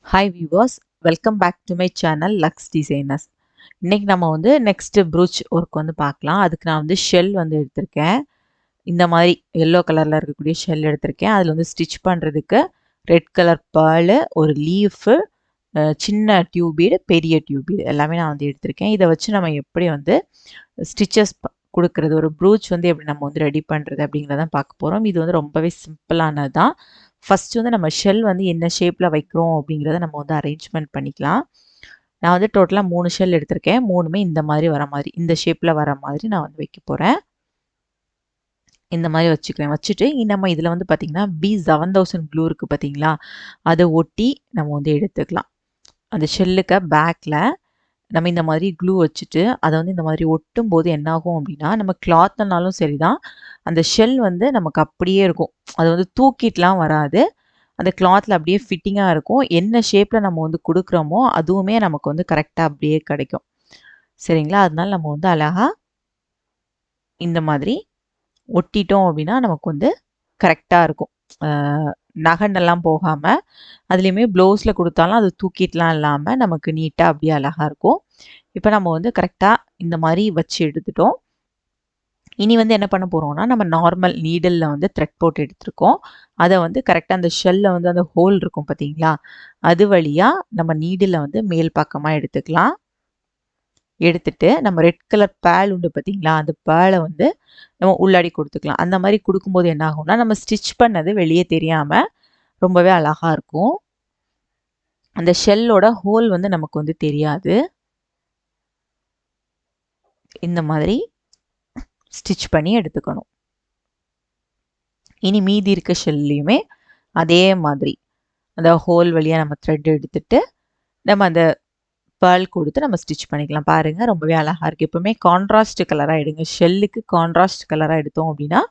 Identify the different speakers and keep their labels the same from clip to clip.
Speaker 1: Hi viewers, welcome back to my channel Lux Designers. இன்றைக்கி நம்ம வந்து நெக்ஸ்ட்டு ப்ரூச் ஒர்க் வந்து பார்க்கலாம். அதுக்கு நான் வந்து ஷெல் வந்து எடுத்திருக்கேன். இந்த மாதிரி எல்லோ கலரில் இருக்கக்கூடிய ஷெல் எடுத்திருக்கேன். அதில் வந்து ஸ்டிச் பண்ணுறதுக்கு ரெட் கலர் பேர்லு, ஒரு லீஃபு, சின்ன டியூபீடு, பெரிய டியூபீடு எல்லாமே நான் வந்து எடுத்திருக்கேன். இதை வச்சு நம்ம எப்படி வந்து ஸ்டிச்சஸ் கொடுக்குறது, ஒரு ப்ரூச் வந்து எப்படி நம்ம வந்து ரெடி பண்ணுறது அப்படிங்கிறத பார்க்க போகிறோம். இது வந்து ரொம்பவே சிம்பிளானது தான். ஃபஸ்ட்டு வந்து நம்ம ஷெல் வந்து என்ன ஷேப்பில் வைக்கிறோம் அப்படிங்கிறத நம்ம வந்து அரேஞ்ச்மெண்ட் பண்ணிக்கலாம். நான் வந்து டோட்டலாக 3 ஷெல் எடுத்திருக்கேன். 3மே இந்த மாதிரி வர மாதிரி, இந்த ஷேப்பில் வர மாதிரி நான் வந்து வைக்க போகிறேன். இந்த மாதிரி வச்சுக்கிறேன். வச்சுட்டு நம்ம இதில் வந்து பார்த்திங்கன்னா B7000 க்ளூ இருக்குது பார்த்தீங்களா, அதை ஒட்டி நம்ம வந்து எடுத்துக்கலாம். அந்த ஷெல்லுக்கு பேக்கில் நம்ம இந்த மாதிரி க்ளூ வச்சுட்டு அதை வந்து இந்த மாதிரி ஒட்டும் போது என்னாகும் அப்படின்னா, நம்ம கிளாத்னாலும் சரி தான், அந்த ஷெல் வந்து நமக்கு அப்படியே இருக்கும். அது வந்து தூக்கிட்டுலாம் வராது. அந்த கிளாத்தில் அப்படியே ஃபிட்டிங்காக இருக்கும். என்ன ஷேப்பில் நம்ம வந்து கொடுக்குறோமோ அதுவுமே நமக்கு வந்து கரெக்டாக அப்படியே கிடைக்கும். சரிங்களா? அதனால நம்ம வந்து அழகாக இந்த மாதிரி ஒட்டிட்டோம் அப்படின்னா நமக்கு வந்து கரெக்டாக இருக்கும். நகண்டெல்லாம் போகாமல், அதுலேயுமே ப்ளவுஸில் கொடுத்தாலும் அது தூக்கிட்டுலாம் இல்லாமல் நமக்கு நீட்டாக அப்படியே அழகாக இருக்கும். இப்போ நம்ம வந்து கரெக்டாக இந்த மாதிரி வச்சு எடுத்துட்டோம். இனி வந்து என்ன பண்ண போகிறோம்னா, நம்ம நார்மல் நீடிலில் வந்து த்ரெட் போட்டு எடுத்துருக்கோம். அதை வந்து கரெக்டாக அந்த ஷெல்லில் வந்து அந்த ஹோல் இருக்கும் பார்த்தீங்களா, அது வழியாக நம்ம நீடிலில் வந்து மேல் பக்கமாக எடுத்துக்கலாம். எடுத்துட்டு நம்ம ரெட் கலர் பேல் உண்டு பார்த்தீங்களா, அந்த பேலை வந்து நம்ம உள்ளாடி கொடுத்துக்கலாம். அந்த மாதிரி கொடுக்கும்போது என்ன ஆகும்னா, நம்ம ஸ்டிச் பண்ணது வெளியே தெரியாமல் ரொம்பவே அழகாக இருக்கும். அந்த ஷெல்லோட ஹோல் வந்து நமக்கு வந்து தெரியாது. இந்த மாதிரி ஸ்டிச் பண்ணி எடுத்துக்கணும். இனி மீதி இருக்க ஷெல்லையுமே அதே மாதிரி அந்த ஹோல் வழியாக நம்ம த்ரெட் எடுத்துட்டு நம்ம அந்த பேர்ல் கொடுத்து நம்ம ஸ்டிச் பண்ணிக்கலாம். பாருங்கள், ரொம்பவே அழகாக இருக்குது. எப்போவுமே கான்ட்ராஸ்ட் கலராக எடுங்க. ஷெல்லுக்கு கான்ட்ராஸ்ட் கலராக எடுத்தோம் அப்படின்னா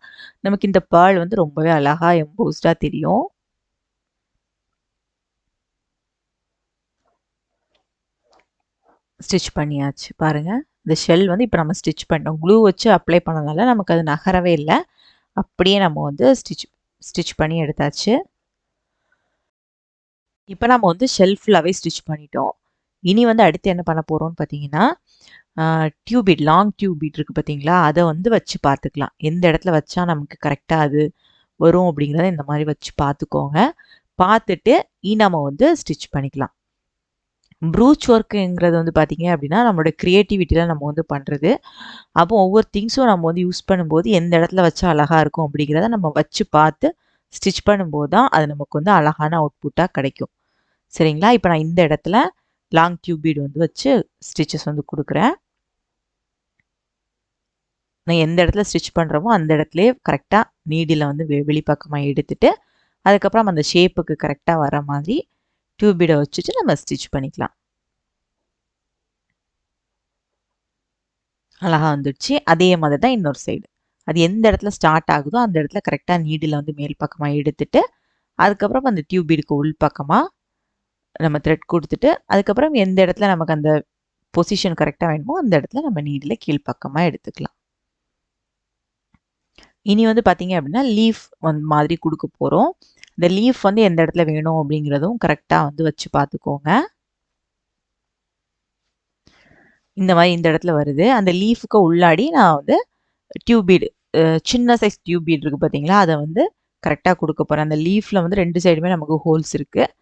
Speaker 1: நமக்கு இந்த பேர்ல் வந்து ரொம்பவே அழகாக எம்போஸ்டாக தெரியும். ஸ்டிச் பண்ணியாச்சு. பாருங்கள், இந்த ஷெல் வந்து இப்போ நம்ம ஸ்டிச் பண்ணோம். க்ளூ வச்சு அப்ளை பண்ணனால நமக்கு அது நகரவே இல்லை. அப்படியே நம்ம வந்து ஸ்டிச் பண்ணி எடுத்தாச்சு. இப்போ நம்ம வந்து ஷெல் ஃபுல்லாகவே ஸ்டிச் பண்ணிட்டோம். இனி வந்து அடுத்து என்ன பண்ண போகிறோம்னு பார்த்தீங்கன்னா, டியூபீட், லாங் டியூபீட் இருக்குது பார்த்தீங்களா, அதை வந்து வச்சு பார்த்துக்கலாம். எந்த இடத்துல வச்சா நமக்கு கரெக்டாக அது வரும் அப்படிங்கிறத இந்த மாதிரி வச்சு பார்த்துக்கோங்க. பார்த்துட்டு நம்ம வந்து ஸ்டிச் பண்ணிக்கலாம். ப்ரூச் ஒர்க்குங்கிறது வந்து பார்த்தீங்க அப்படின்னா நம்மளோட க்ரியேட்டிவிட்டியில் நம்ம வந்து பண்ணுறது. அப்போ ஒவ்வொரு திங்ஸும் நம்ம வந்து யூஸ் பண்ணும்போது எந்த இடத்துல வச்சா அழகாக இருக்கும் அப்படிங்கிறத நம்ம வச்சு பார்த்து ஸ்டிச் பண்ணும்போது தான் அது நமக்கு வந்து அழகான அவுட்புட்டாக கிடைக்கும். சரிங்களா? இப்போ நான் இந்த இடத்துல லாங் டியூபீட் வந்து வச்சு ஸ்டிச்சஸ் வந்து கொடுக்குறேன். நான் எந்த இடத்துல ஸ்டிச் பண்ணுறோமோ அந்த இடத்துலையே கரெக்டாக நீடில் வந்து வெளிப்பக்கமாக எடுத்துட்டு அதுக்கப்புறம் அந்த ஷேப்புக்கு கரெக்டாக வர மாதிரி டியூபீடை வச்சுட்டு நம்ம ஸ்டிச் பண்ணிக்கலாம். அழகாக வந்துடுச்சு. அதே மாதிரி தான் இன்னொரு சைடு. அது எந்த இடத்துல ஸ்டார்ட் ஆகுதோ அந்த இடத்துல கரெக்டாக நீடில் வந்து மேல் பக்கமாக எடுத்துட்டு அதுக்கப்புறம் அந்த டியூபீடுக்கு உள் பக்கமாக நம்ம த்ரெட் கொடுத்துட்டு அதுக்கப்புறம் எந்த இடத்துல நமக்கு அந்த பொசிஷன் கரெக்டாக வேணுமோ அந்த இடத்துல நம்ம நீடில் கீழ்ப்பக்கமாக எடுத்துக்கலாம். இனி வந்து பார்த்தீங்க அப்படின்னா லீஃப் மாதிரி கொடுக்க போகிறோம். இந்த லீஃப் வந்து எந்த இடத்துல வேணும் அப்படிங்கிறதும் கரெக்டாக வந்து வச்சு பார்த்துக்கோங்க. இந்த மாதிரி இந்த இடத்துல வருது. அந்த லீஃபுக்கு உள்ளாடி நான் வந்து டியூபீடு, சின்ன சைஸ் டியூபீடு இருக்குது பார்த்தீங்களா, அதை வந்து கரெக்டாக கொடுக்க போகிறேன். அந்த லீஃபில் வந்து 2 சைடுமே நமக்கு ஹோல்ஸ் இருக்குது.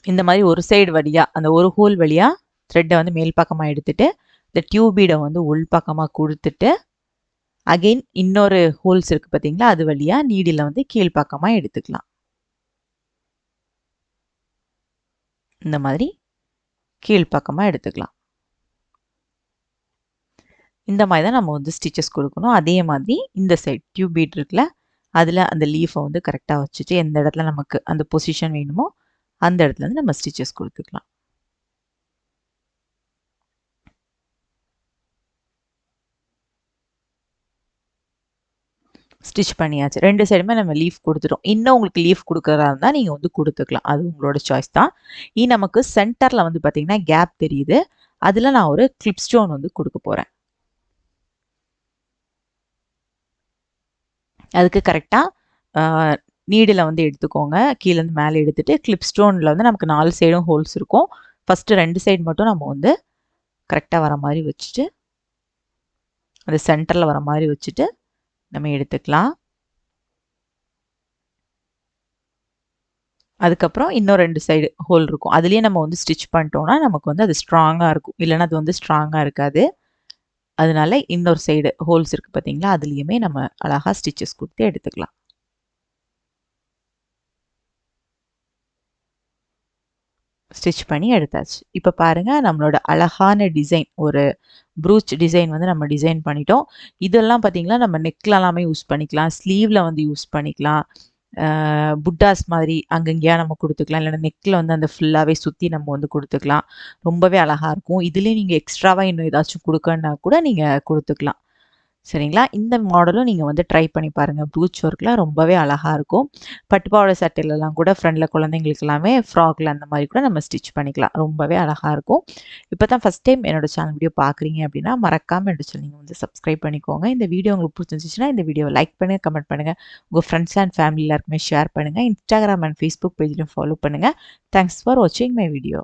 Speaker 1: இந்த மாதிரி ஒரு சைடு வழியாக அந்த ஒரு ஹோல் வழியாக த்ரெட்டை வந்து மேல் பக்கமாக எடுத்துட்டு இந்த டியூபீடை வந்து உள் பக்கமாக கொடுத்துட்டு அகெயின் இன்னொரு ஹோல்ஸ் இருக்குது பார்த்தீங்களா, அது வழியாக நீடில் வந்து கீழ்ப்பக்கமாக எடுத்துக்கலாம். இந்த மாதிரி கீழ்ப்பக்கமாக எடுத்துக்கலாம். இந்த மாதிரி தான் நம்ம வந்து ஸ்டிச்சஸ் கொடுக்கணும். அதே மாதிரி இந்த சைட் டியூபீட் இருக்குல்ல, அதில் அந்த லீஃபை வந்து கரெக்டாக வச்சுட்டு எந்த இடத்துல நமக்கு அந்த பொசிஷன் வேணுமோ அந்த இடத்துல வந்து நம்ம ஸ்டிச்சஸ் கொடுத்துக்கலாம். ஸ்டிச் பண்ணியாச்சு. 2 சைடுமே நம்ம லீஃப் கொடுத்துட்டோம். இன்னும் உங்களுக்கு லீஃப் கொடுக்குறதா இருந்தால் நீங்கள் வந்து கொடுத்துக்கலாம். அது உங்களோட சாய்ஸ் தான். நமக்கு சென்டரில் வந்து பார்த்தீங்கன்னா கேப் தெரியுது. அதில் நான் ஒரு கிளிப் ஸ்டோன் வந்து கொடுக்க போகிறேன். அதுக்கு கரெக்டாக நீடில் வந்து எடுத்துக்கோங்க. கீழேருந்து மேலே எடுத்துட்டு கிளிப் ஸ்டோனில் வந்து நமக்கு 4 சைடும் ஹோல்ஸ் இருக்கும். ஃபஸ்ட்டு 2 சைடு மட்டும் நம்ம வந்து கரெக்டாக வர மாதிரி வச்சுட்டு அது சென்டரில் வர மாதிரி வச்சுட்டு நம்ம எடுத்துக்கலாம். அதுக்கப்புறம் இன்னும் 2 சைடு ஹோல் இருக்கும். அதுலேயே நம்ம வந்து ஸ்டிச் பண்ணிட்டோம்னா நமக்கு வந்து அது ஸ்ட்ராங்காக இருக்கும். இல்லைன்னா அது வந்து ஸ்ட்ராங்காக இருக்காது. அதனால இன்னொரு சைடு ஹோல்ஸ் இருக்குது பார்த்தீங்களா, அதுலேயுமே நம்ம அழகாக ஸ்டிச்சஸ் கொடுத்து எடுத்துக்கலாம். ஸ்டிச் பண்ணி எடுத்தாச்சு. இப்போ பாருங்கள் நம்மளோட அழகான டிசைன் ஒரு ப்ரூச் டிசைன் வந்து நம்ம டிசைன் பண்ணிட்டோம். இதெல்லாம் பார்த்தீங்கன்னா நம்ம நெக்லலாமே யூஸ் பண்ணிக்கலாம். ஸ்லீவில் வந்து யூஸ் பண்ணிக்கலாம். புட்டாஸ் மாதிரி அங்கங்கேயா நம்ம கொடுத்துக்கலாம். இல்லைன்னா நெக்கில் வந்து அந்த ஃபுல்லாகவே சுற்றி நம்ம வந்து கொடுத்துக்கலாம். ரொம்பவே அழகாக இருக்கும். இதுலேயே நீங்கள் எக்ஸ்ட்ராவாக இன்னும் ஏதாச்சும் கொடுக்கணுன்னா கூட நீங்கள் கொடுத்துக்கலாம். சரிங்களா? இந்த மாடலும் நீங்கள் வந்து ட்ரை பண்ணி பாருங்கள். ப்ரூச் ஒர்க்லாம் ரொம்பவே அழகாக இருக்கும். பட்டுப்பாவாடை சட்டையிலலாம் கூட ஃப்ரண்ட்டில் குழந்தைங்களுக்கு எல்லாமே ஃப்ராக்ல அந்த மாதிரி கூட நம்ம ஸ்டிச் பண்ணிக்கலாம். ரொம்பவே அழகாக இருக்கும். இப்போ தான் ஃபஸ்ட் டைம் என்னோட சேனல் வீடியோ பார்க்குறீங்க அப்படின்னா மறக்காமல் என்னோட சேனல் நீங்கள் வந்து சப்ஸ்கிரைப் பண்ணிக்கோங்க. இந்த வீடியோ உங்களுக்கு பிடிச்சிருந்துச்சுன்னா இந்த வீடியோவை லைக் பண்ணுங்கள், கமெண்ட் பண்ணுங்கள். உங்கள் ஃப்ரெண்ட்ஸ் அண்ட் ஃபேமிலி எல்லாருக்குமே ஷேர் பண்ணுங்கள். இன்ஸ்டாகிராம் அண்ட் ஃபேஸ்புக் பேஜ்லையும் ஃபாலோ பண்ணுங்கள். தேங்க்ஸ் ஃபார் வாட்சிங் மை வீடியோ.